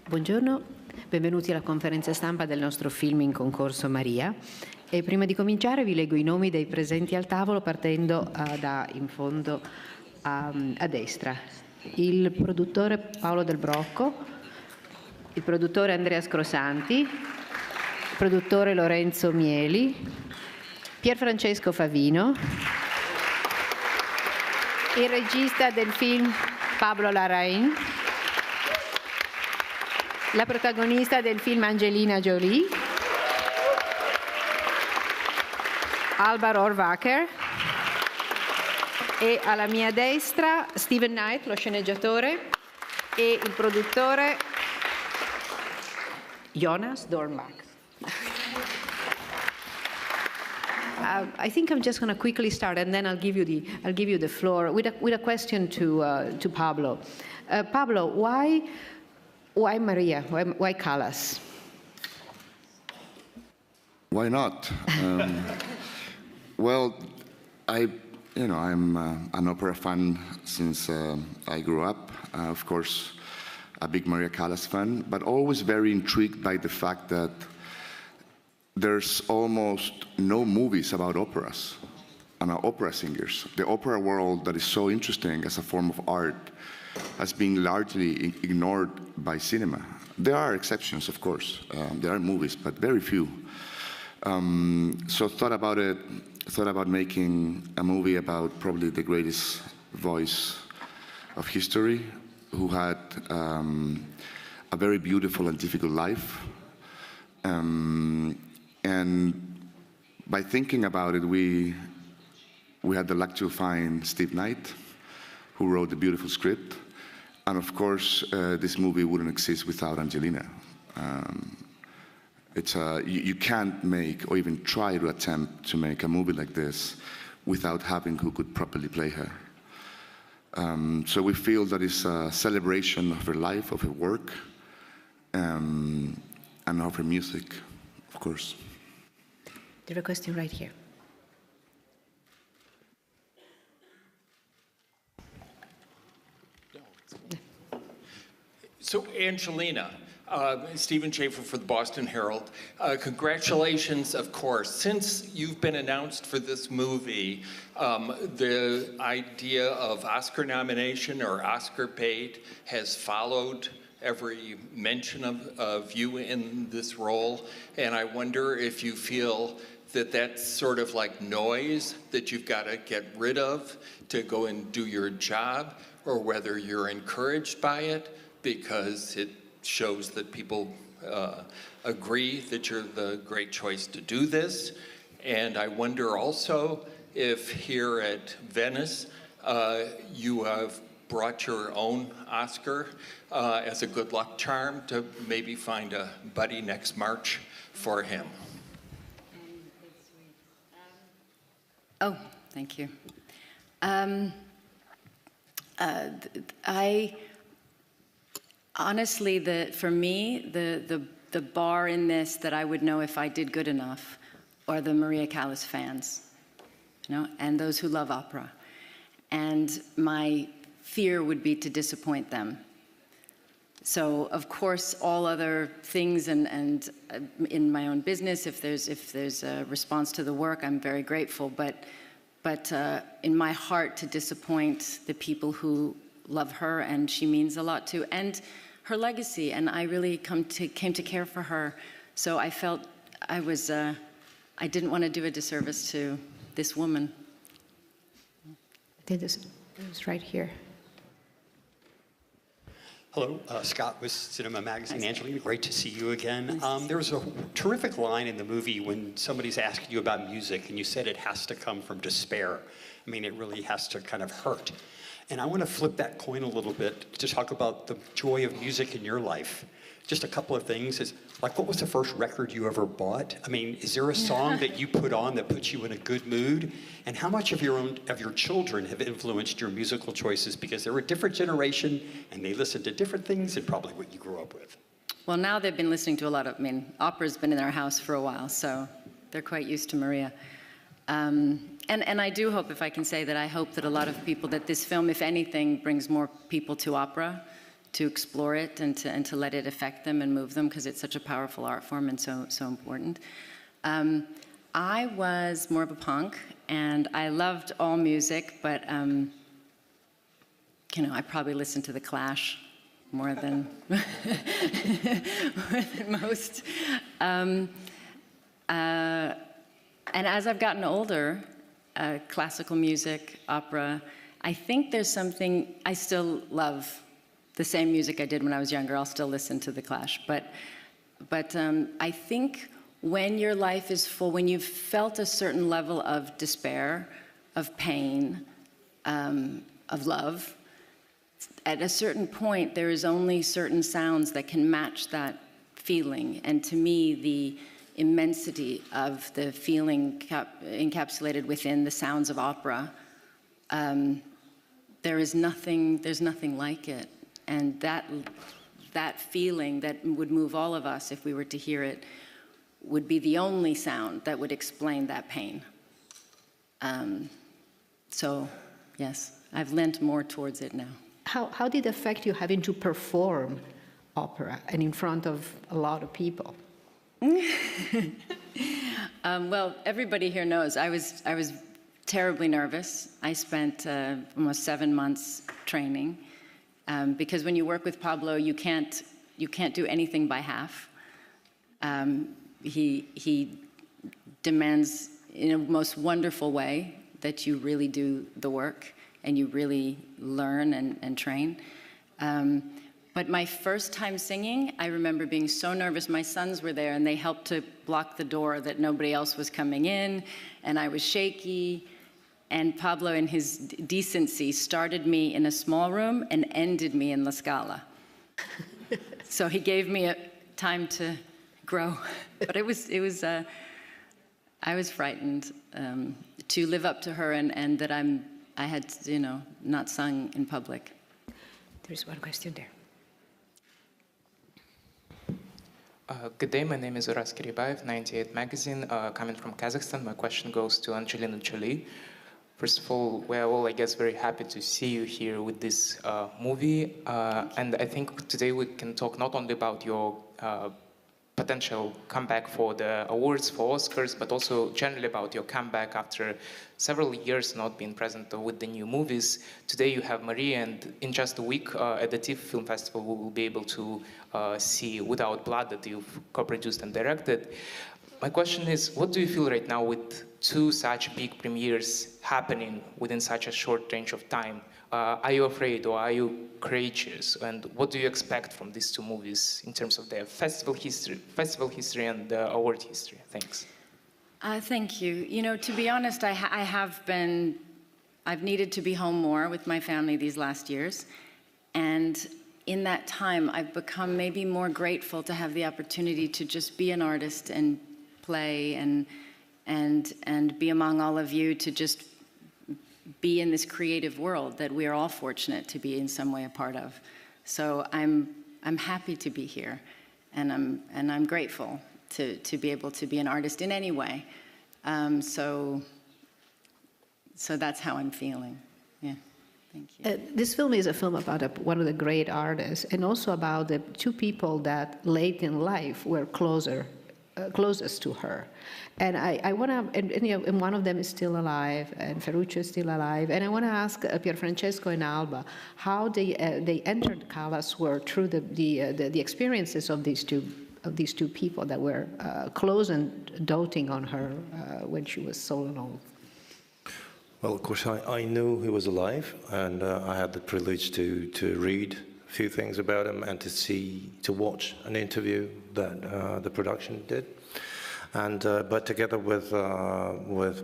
Buongiorno, benvenuti alla conferenza stampa del nostro film in concorso Maria. E prima di cominciare vi leggo i nomi dei presenti al tavolo partendo da in fondo a destra. Il produttore Paolo Del Brocco, il produttore Andrea Scrosanti, il produttore Lorenzo Mieli, Pierfrancesco Favino, il regista del film Pablo Larrain, la protagonista del film Angelina Jolie, Alba Rohrwacher, e alla mia destra Steven Knight, lo sceneggiatore, e il produttore Jonas Dornbach. I think I'm just going to quickly start, and then I'll give you the floor with a question to Pablo. Pablo, why Maria? Why Callas? Why not? Well, I'm an opera fan since I grew up. Of course, a big Maria Callas fan, but always very intrigued by the fact that there's almost no movies about operas and opera singers. The opera world that is so interesting as a form of art has been largely ignored by cinema. There are exceptions, of course. There are movies, but very few. So thought about making a movie about probably the greatest voice of history, who had a very beautiful and difficult life. And by thinking about it, we had the luck to find Steve Knight, who wrote the beautiful script. And of course, this movie wouldn't exist without Angelina. You can't make, or even try to attempt to make a movie like this without having who could properly play her. So we feel that it's a celebration of her life, of her work, and of her music, of course. There's a question right here. So, Angelina, Stephen Schaefer for the Boston Herald. Congratulations, of course. Since you've been announced for this movie, the idea of Oscar nomination or Oscar bait has followed every mention of you in this role. And I wonder if you feel that that's sort of like noise that you've got to get rid of to go and do your job, or whether you're encouraged by it because it shows that people agree that you're the great choice to do this. And I wonder also if here at Venice, you have brought your own Oscar as a good luck charm to maybe find a buddy next March for him. Oh, thank you. Honestly, for me, the bar in this that I would know if I did good enough are the Maria Callas fans, and those who love opera. And my fear would be to disappoint them. So, of course, all other things and in my own business, if there's a response to the work, I'm very grateful. But in my heart, to disappoint the people who love her, and she means a lot to, and her legacy, and I really came to care for her. So I felt I didn't want to do a disservice to this woman. I think this is right here. Hello, Scott with Cinema Magazine. Angelina, great to see you again. There's a terrific line in the movie when somebody's asking you about music, and you said it has to come from despair. I mean, it really has to kind of hurt. And I want to flip that coin a little bit to talk about the joy of music in your life. Just a couple of things. Is like, what was the first record you ever bought? I mean, is there a song that you put on that puts you in a good mood? And how much of your children have influenced your musical choices? Because they're a different generation and they listen to different things than probably what you grew up with. Well, now they've been listening to a lot of, opera's been in their house for a while, so they're quite used to Maria. And I do hope, if I can say that, I hope that a lot of people, that this film, if anything, brings more people to opera. explore it and to let it affect them and move them, because it's such a powerful art form and so important. I was more of a punk, and I loved all music, but you know, I probably listened to The Clash more than more than most. And as I've gotten older, classical music, opera, I think there's something, I still love the same music I did when I was younger. I'll still listen to The Clash. But I think when your life is full, when you've felt a certain level of despair, of pain, of love, at a certain point, there is only certain sounds that can match that feeling. And to me, the immensity of the feeling encapsulated within the sounds of opera, there's nothing like it. And that feeling that would move all of us if we were to hear it would be the only sound that would explain that pain. So, yes, I've leant more towards it now. How did it affect you having to perform opera and in front of a lot of people? Well, everybody here knows I was terribly nervous. I spent almost 7 months training because when you work with Pablo, you can't do anything by half. He demands in a most wonderful way that you really do the work and you really learn and train. But my first time singing, I remember being so nervous. My sons were there, and they helped to block the door that nobody else was coming in, and I was shaky. And Pablo, in his decency, started me in a small room and ended me in La Scala. So he gave me a time to grow. But I was frightened to live up to her, and that I had, you know, not sung in public. There's one question there. Good day, my name is Uras Kiribayev, 98 Magazine, coming from Kazakhstan. My question goes to Angelina Jolie. First of all, we're all, I guess, very happy to see you here with this movie. And I think today we can talk not only about your potential comeback for the awards, for Oscars, but also generally about your comeback after several years not being present with the new movies. Today you have Maria, and in just a week at the TIFF Film Festival we will be able to see Without Blood that you've co-produced and directed. My question is, what do you feel right now with two such big premieres happening within such a short range of time? Are you afraid or are you courageous? And what do you expect from these two movies in terms of their festival history and the award history? Thanks. Thank you. You know, to be honest, I've needed to be home more with my family these last years. And in that time, I've become maybe more grateful to have the opportunity to just be an artist and play and be among all of you, to just be in this creative world that we are all fortunate to be in some way a part of. So I'm happy to be here, and I'm grateful to be able to be an artist in any way. So that's how I'm feeling. Yeah. Thank you. This film is a film about one of the great artists, and also about the two people that late in life were closest to her. And I want to, and one of them is still alive, and Ferruccio is still alive. And I want to ask Pierfrancesco and Alba how they entered Callas were through the experiences of these two people that were close and doting on her when she was so alone. Well, of course, I knew he was alive, and I had the privilege to read a few things about him and to watch an interview that the production did. And but together with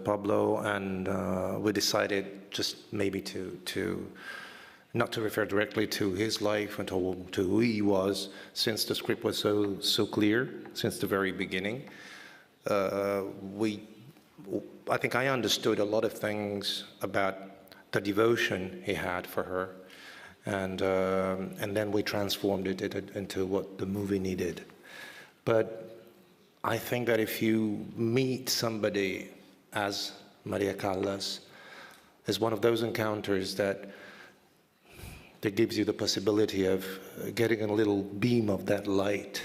Pablo, and we decided just maybe to not to refer directly to his life and to who he was, since the script was so clear since the very beginning. I think I understood a lot of things about the devotion he had for her, and then we transformed it into what the movie needed. But I think that if you meet somebody as Maria Callas, is one of those encounters that that gives you the possibility of getting a little beam of that light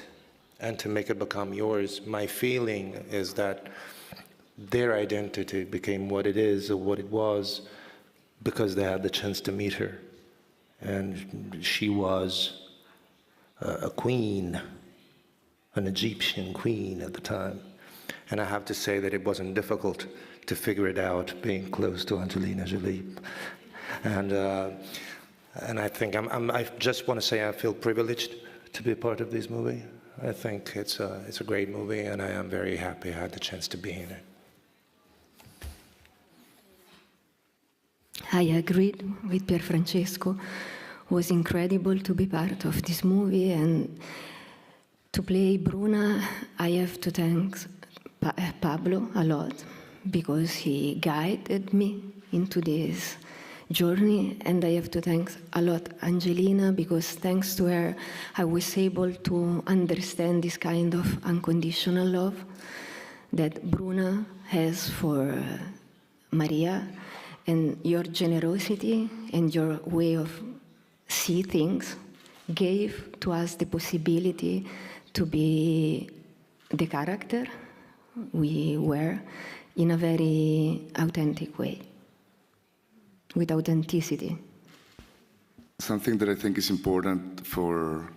and to make it become yours. My feeling is that their identity became what it is or what it was because they had the chance to meet her. And she was a queen, an Egyptian queen at the time. And I have to say that it wasn't difficult to figure it out being close to Angelina Jolie. And I think I just want to say I feel privileged to be part of this movie. I think it's a great movie, and I am very happy I had the chance to be in it. I agreed with Pier Francesco. It was incredible to be part of this movie, and to play Bruna, I have to thank Pablo a lot, because he guided me into this journey, and I have to thank a lot Angelina, because thanks to her I was able to understand this kind of unconditional love that Bruna has for Maria, and your generosity and your way of see things gave to us the possibility to be the character we were in a very authentic way, with authenticity. Something that I think is important for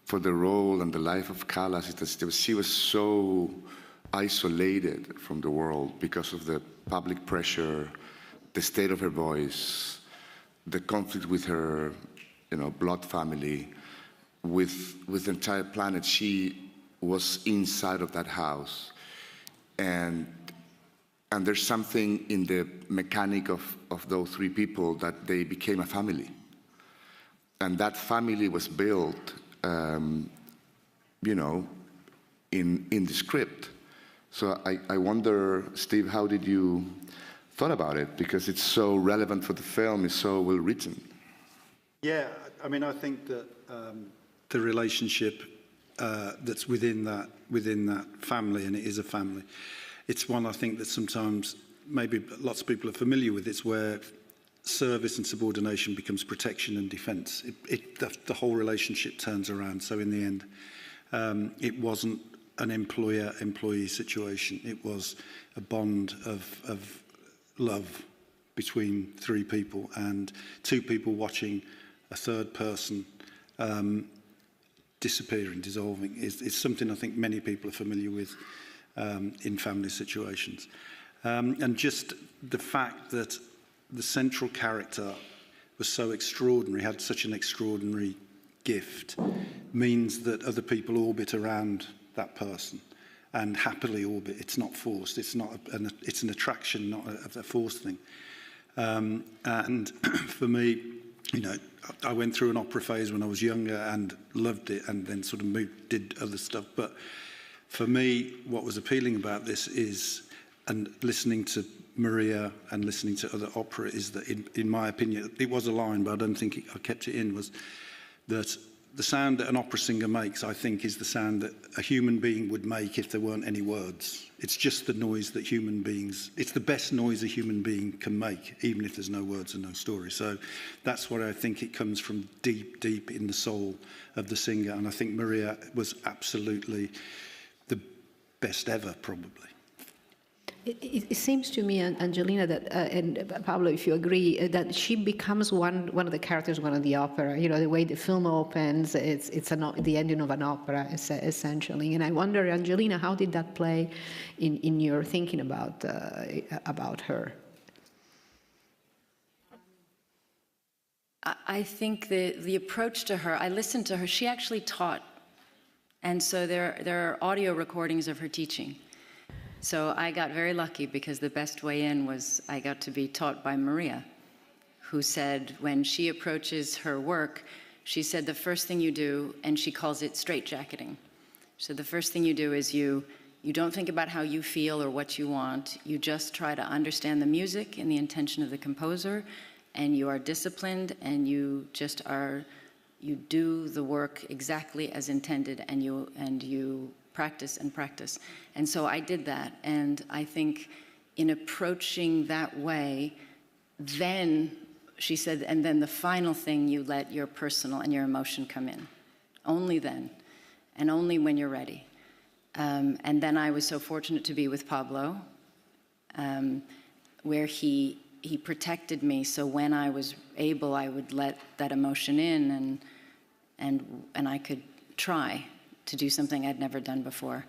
the role and the life of Callas is that she was so isolated from the world because of the public pressure, the state of her voice, the conflict with her, blood family, with the entire planet. She was inside of that house. And there's something in the mechanic of those three people that they became a family. And that family was built, in the script. So I wonder, Steve, how did you thought about it? Because it's so relevant for the film, it's so well written. Yeah, I mean, I think that the relationship that's within that family, and it is a family, it's one I think that sometimes maybe lots of people are familiar with. It's where service and subordination becomes protection and defence. The whole relationship turns around. So in the end, it wasn't an employer-employee situation. It was a bond of love between three people, and two people watching a third person disappearing, dissolving, is something I think many people are familiar with in family situations. And just the fact that the central character was so extraordinary, had such an extraordinary gift, means that other people orbit around that person, and happily orbit. It's not forced. It's not. It's an attraction, not a forced thing. And for me, I went through an opera phase when I was younger and loved it, and then sort of did other stuff. But for me, what was appealing about this is, and listening to Maria and listening to other opera, is that, in my opinion, it was a line, but I don't think I kept it in, was that the sound that an opera singer makes, I think, is the sound that a human being would make if there weren't any words. It's just the noise that it's the best noise a human being can make, even if there's no words and no story. So that's what I think it comes from, deep, deep in the soul of the singer. And I think Maria was absolutely the best ever, probably. It seems to me, Angelina, that and Pablo, if you agree, that she becomes one of the characters, one of the opera. The way the film opens, it's the ending of an opera, essentially. And I wonder, Angelina, how did that play in your thinking about her? I think the approach to her, I listened to her. She actually taught, and so there are audio recordings of her teaching. So I got very lucky, because the best way in was I got to be taught by Maria, who said when she approaches her work, she said the first thing you do, and she calls it straitjacketing. So the first thing you do is you don't think about how you feel or what you want. You just try to understand the music and the intention of the composer, and you are disciplined, and you do the work exactly as intended, and you practice and practice. And so I did that, and I think in approaching that way, then she said, and then the final thing, you let your personal and your emotion come in. Only then, and only when you're ready. And then I was so fortunate to be with Pablo, where he protected me, so when I was able, I would let that emotion in, and I could try to do something I'd never done before.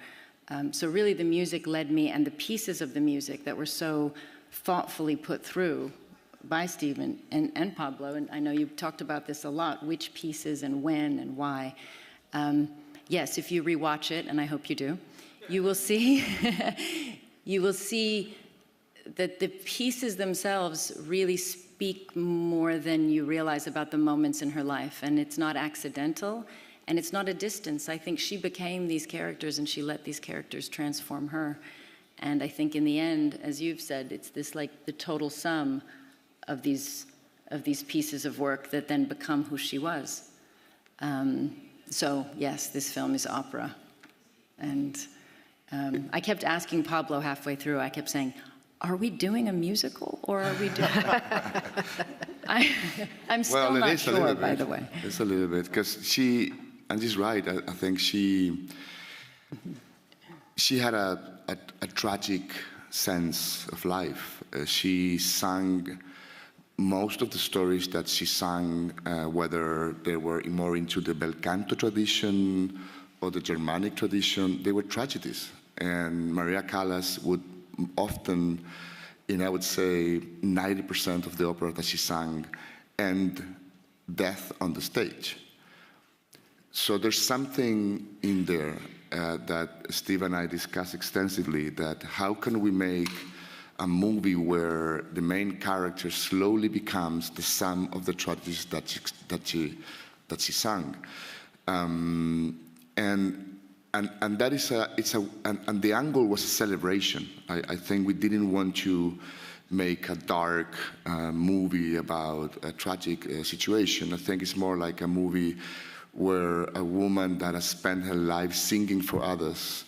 So really the music led me, and the pieces of the music that were so thoughtfully put through by Stephen and Pablo, and I know you've talked about this a lot, which pieces and when and why. Yes, if you rewatch it, and I hope you do, you will see, you will see that the pieces themselves really speak more than you realize about the moments in her life, and it's not accidental, and it's not a distance. I think she became these characters, and she let these characters transform her. And I think in the end, as you've said, it's this like the total sum of these pieces of work that then become who she was. So yes, this film is opera. And I kept asking Pablo halfway through, I kept saying, are we doing a musical or are we doing... I'm still not sure, by the way. It's a little bit, because she, and she's right, I think she had a tragic sense of life. She sang most of the stories that she sang, whether they were more into the bel canto tradition or the Germanic tradition, they were tragedies. And Maria Callas would often, I would say 90% of the opera that she sang, end death on the stage. So there's something in there that Steve and I discussed extensively, that how can we make a movie where the main character slowly becomes the sum of the tragedies that she sang, and that is and the angle was a celebration. I think we didn't want to make a dark movie about a tragic situation. I think it's more like a movie where a woman that has spent her life singing for others,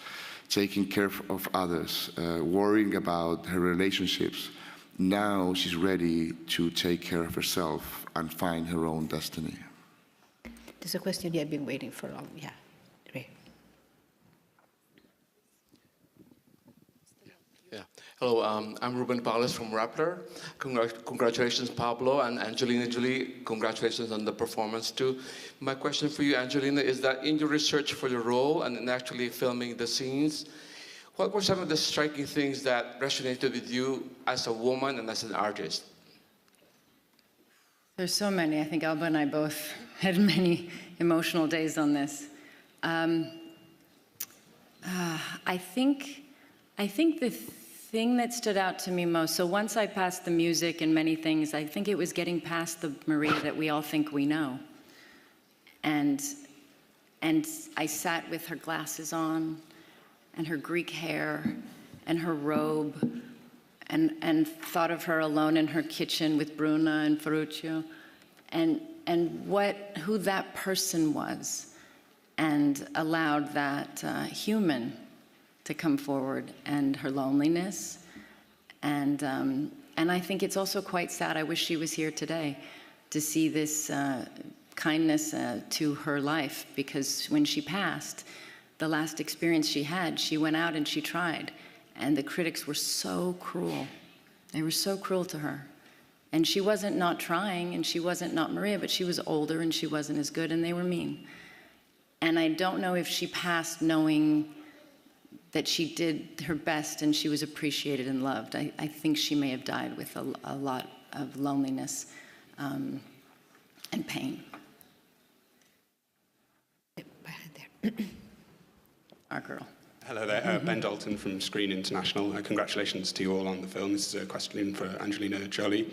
taking care of others, worrying about her relationships, now she's ready to take care of herself and find her own destiny. There's a question you have been waiting for long. Yeah, Ray. Yeah. Hello, I'm Ruben Callas from Rappler. Congratulations, Pablo, and Angelina Jolie. Congratulations on the performance too. My question for you, Angelina, is that in your research for the role and in actually filming the scenes, what were some of the striking things that resonated with you as a woman and as an artist? There's so many. I think Alba and I both had many emotional days on this. I think the thing that stood out to me most, so once I passed the music and many things, I think it was getting past the Maria that we all think we know. And I sat with her glasses on, and her Greek hair, and her robe, and thought of her alone in her kitchen with Bruna and Ferruccio, and who that person was, and allowed that human to come forward, and her loneliness, and I think it's also quite sad. I wish she was here today to see this kindness to her life, because when she passed, the last experience she had, she went out and she tried, and the critics were so cruel. They were so cruel to her. And she wasn't not trying, and she wasn't not Maria, but she was older and she wasn't as good, and they were mean. And I don't know if she passed knowing that she did her best and she was appreciated and loved. I think she may have died with a lot of loneliness and pain. Our girl. Hello there, Ben Dalton from Screen International. Congratulations to you all on the film. This is a question for Angelina Jolie.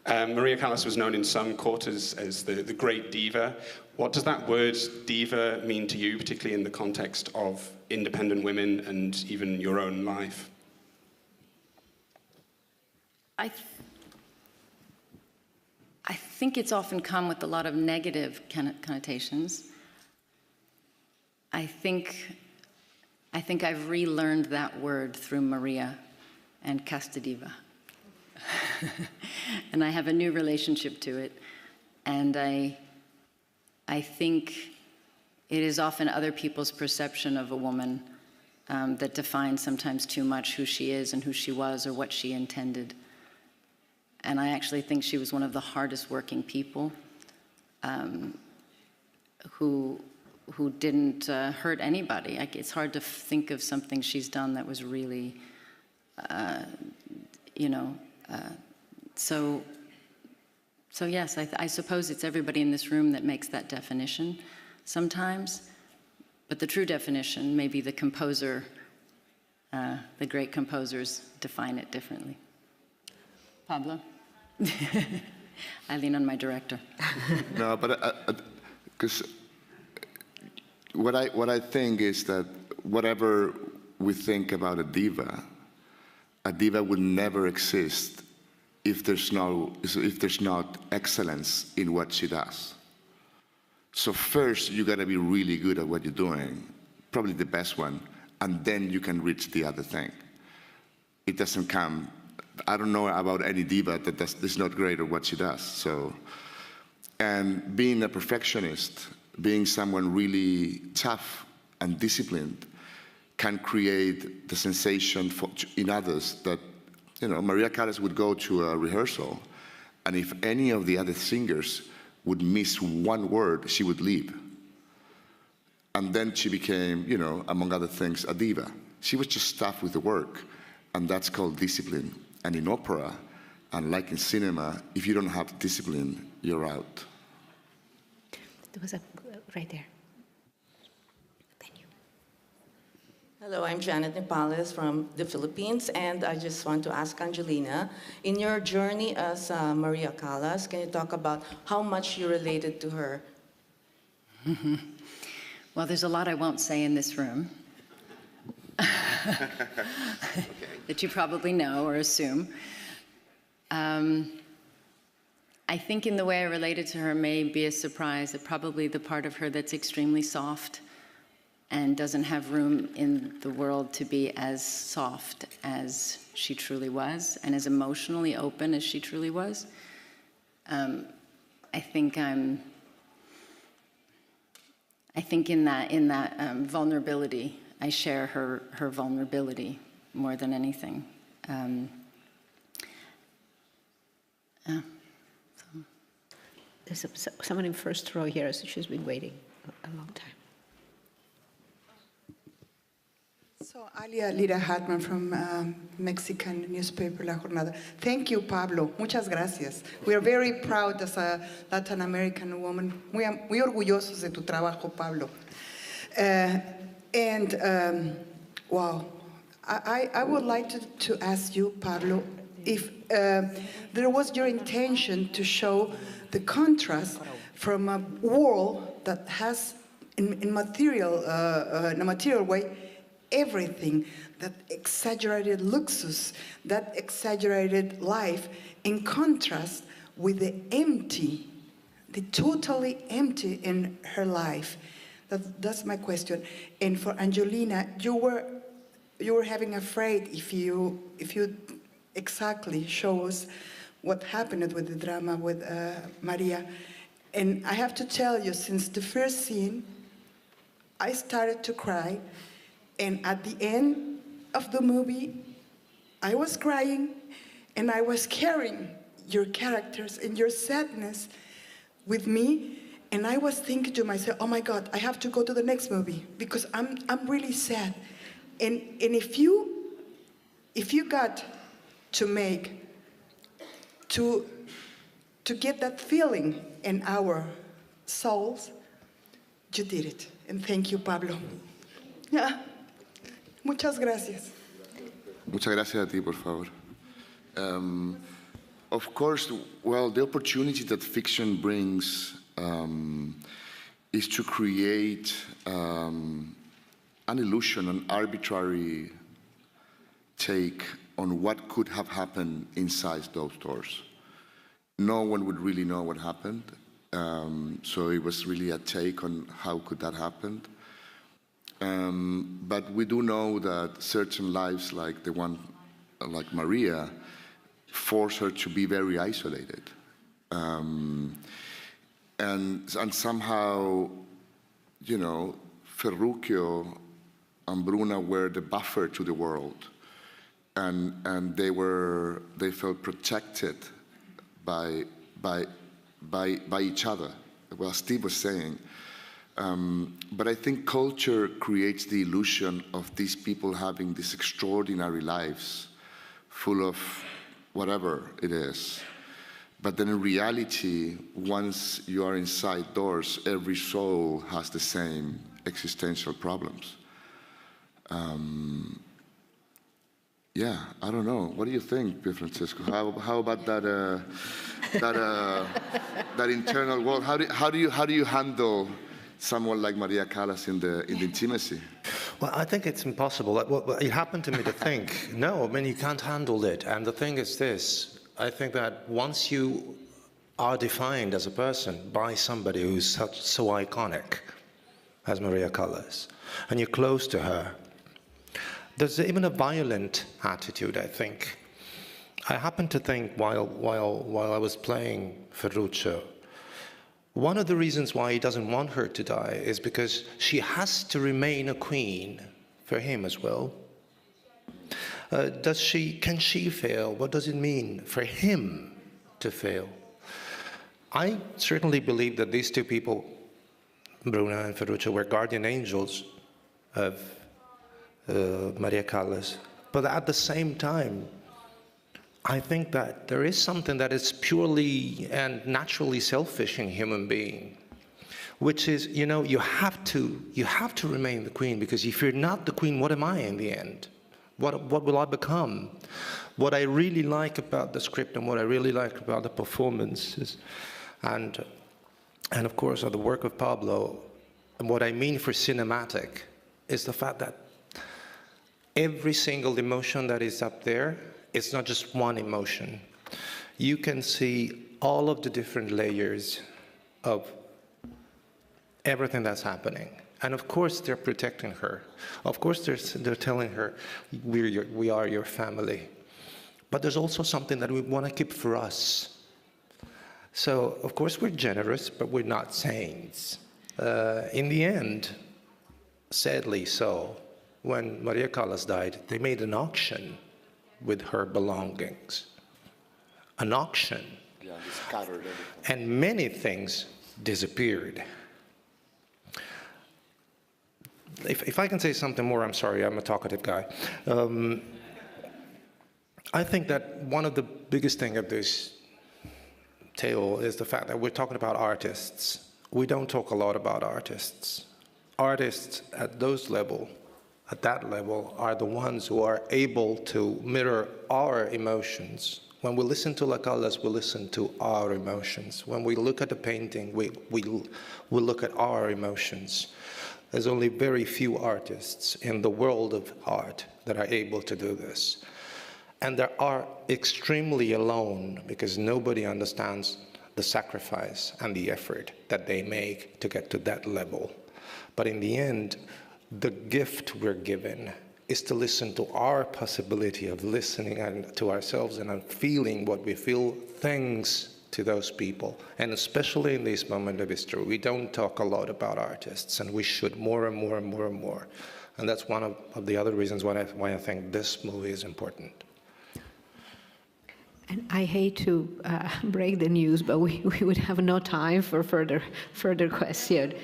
Maria Callas was known in some quarters as the great diva. What does that word diva mean to you, particularly in the context of independent women and even your own life? I think it's often come with a lot of negative connotations. I think I've relearned that word through Maria and Casta Diva. and I have a new relationship to it. And I think it is often other people's perception of a woman that defines sometimes too much who she is and who she was or what she intended. And I actually think she was one of the hardest working people who didn't hurt anybody. It's hard to think of something she's done that was really, so yes, I suppose it's everybody in this room that makes that definition sometimes, but the true definition, maybe the composer, the great composers define it differently. Pablo? I lean on my director. No, but because what I think is that whatever we think about a diva would never exist if there's not excellence in what she does. So first, you got to be really good at what you're doing, probably the best one, and then you can reach the other thing. It doesn't come. I don't know about any diva that is not great at what she does. So, and being a perfectionist, being someone really tough and disciplined, can create the sensation in others that, Maria Callas would go to a rehearsal, and if any of the other singers would miss one word, she would leave. And then she became, among other things, a diva. She was just tough with the work, and that's called discipline. And in opera, and like in cinema, if you don't have discipline, you're out. There was a right there. Thank you. Hello, I'm Janet Nepales from the Philippines, and I just want to ask Angelina, in your journey as Maria Callas, can you talk about how much you related to her? Well, there's a lot I won't say in this room. That you probably know or assume. I think in the way I related to her may be a surprise, that probably the part of her that's extremely soft and doesn't have room in the world to be as soft as she truly was and as emotionally open as she truly was. I think in that vulnerability, I share her vulnerability more than anything. There's someone in first row here, so she's been waiting a long time. So, Alia Lira Hartman from Mexican newspaper La Jornada. Thank you, Pablo. Muchas gracias. We are very proud as a Latin American woman. Muy orgullosos de tu trabajo, Pablo. Wow. I would like to ask you, Pablo, if there was your intention to show the contrast from a world that has, in a material way, everything, that exaggerated luxus, that exaggerated life, in contrast with the totally empty in her life. That's my question. And for Angelina, you were having afraid if you exactly show us what happened with the drama with Maria. And I have to tell you, since the first scene, I started to cry. And at the end of the movie, I was crying, and I was carrying your characters and your sadness with me. And I was thinking to myself, oh my God, I have to go to the next movie because I'm really sad. And if you got to get that feeling in our souls, you did it. And thank you, Pablo. Yeah. Muchas gracias. Muchas gracias a ti, por favor. Of course, well, the opportunity that fiction brings is to create an illusion, an arbitrary take on what could have happened inside those doors. No one would really know what happened, so it was really a take on how could that happen. But we do know that certain lives, like the one like Maria, forced her to be very isolated. And somehow, you know, Ferruccio and Bruna were the buffer to the world, and they felt protected by each other. Well, Steve was saying. But I think culture creates the illusion of these people having these extraordinary lives, full of whatever it is. But then in reality, once you are inside doors, every soul has the same existential problems. Yeah, I don't know. What do you think, Francisco? How about that that internal world? How do you handle someone like Maria Callas in the intimacy? Well, I think it's impossible. Well, it happened to me to think, no, I mean, you can't handle it. And the thing is this, I think that once you are defined as a person by somebody who's so iconic as Maria Callas, and you're close to her, there's even a violent attitude, I think. I happened to think while I was playing Ferruccio, one of the reasons why he doesn't want her to die is because she has to remain a queen for him as well. Can she fail? What does it mean for him to fail? I certainly believe that these two people, Bruna and Ferruccio, were guardian angels of Maria Callas. But at the same time, I think that there is something that is purely and naturally selfish in human being, which is, you know, you have to remain the queen, because if you're not the queen, what am I in the end? What will I become? What I really like about the script and what I really like about the performances, and of course the work of Pablo, and what I mean for cinematic, is the fact that every single emotion that is up there, it's not just one emotion. You can see all of the different layers of everything that's happening. And of course, they're protecting her. Of course, they're telling her, we are your family. But there's also something that we want to keep for us. So, of course, we're generous, but we're not saints. In the end, sadly so, when Maria Callas died, they made an auction with her belongings. An auction. Yeah, they scattered everything. And many things disappeared. If I can say something more, I'm sorry, I'm a talkative guy. I think that one of the biggest things of this tale is the fact that we're talking about artists. We don't talk a lot about artists. Artists at that level, are the ones who are able to mirror our emotions. When we listen to Callas, we listen to our emotions. When we look at the painting, we look at our emotions. There's only very few artists in the world of art that are able to do this. And they are extremely alone, because nobody understands the sacrifice and the effort that they make to get to that level. But in the end, the gift we're given is to listen to our possibility of listening to ourselves and feeling what we feel, thanks to those people. And especially in this moment of history, we don't talk a lot about artists, and we should more and more and more and more. And that's one of the other reasons why I think this movie is important. And I hate to break the news, but we would have no time for further question.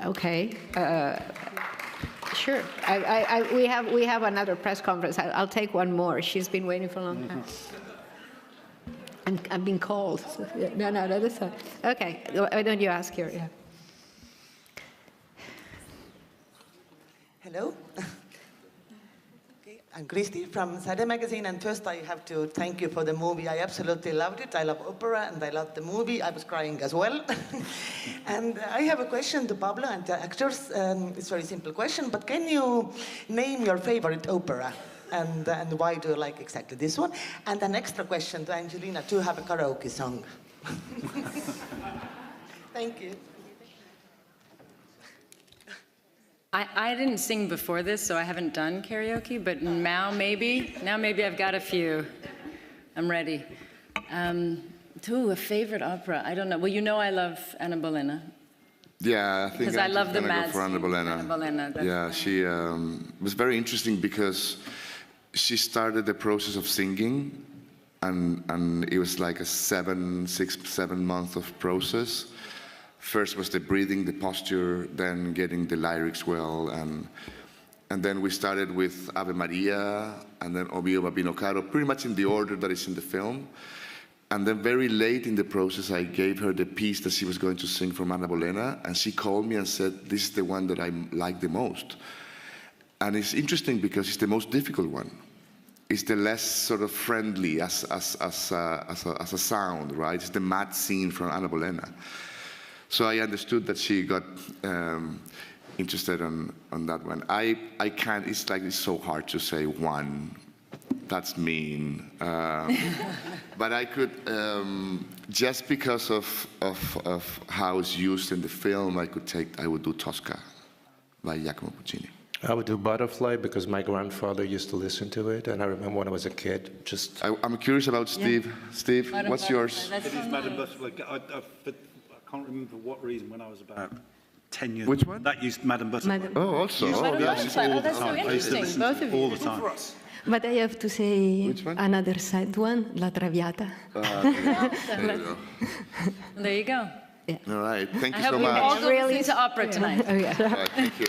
Okay. Sure. We have another press conference. I'll take one more. She's been waiting for a long time. I'm being called. So, yeah. No, that's fine. Okay. Why don't you ask her? Yeah. Hello. I'm Christy from Saturday Magazine, and first I have to thank you for the movie. I absolutely loved it. I love opera, and I loved the movie. I was crying as well. And I have a question to Pablo and the actors. It's a very simple question, but can you name your favorite opera? And why do you like exactly this one? And an extra question to Angelina, do you have a karaoke song? Thank you. I didn't sing before this, so I haven't done karaoke, but now maybe I've got a few. I'm ready. A favorite opera. I don't know. Well, you know I love Anna Bolena. Yeah, I think Because I love the mad for Anna Bolena. Anna Bolena. Yeah, she was very interesting because she started the process of singing, and it was like a 6, 7 month of process. First was the breathing, the posture, then getting the lyrics well, and then we started with Ave Maria, and then O mio bambino caro, pretty much in the order that is in the film. And then very late in the process, I gave her the piece that she was going to sing from Anna Bolena, and she called me and said, "This is the one that I like the most." And it's interesting because it's the most difficult one. It's the less sort of friendly as a sound, right? It's the mad scene from Anna Bolena. So I understood that she got interested on that one. I can't. It's so hard to say one. That's mean. But I could, just because of how it's used in the film, I would do Tosca by Giacomo Puccini. I would do Butterfly because my grandfather used to listen to it, and I remember when I was a kid, I'm curious about Steve. Yeah. Steve, what's yours? It is Madame Butterfly. I can't remember for what reason when I was about 10 years. Which one? That used Madame Butterfly. Oh, also. That's so interesting. Both of you. All the time. But I have to say another sad one, La Traviata. There you go. Yeah. All right. Thank you so much. I hope we all go to opera tonight. Oh, yeah. All right, thank you.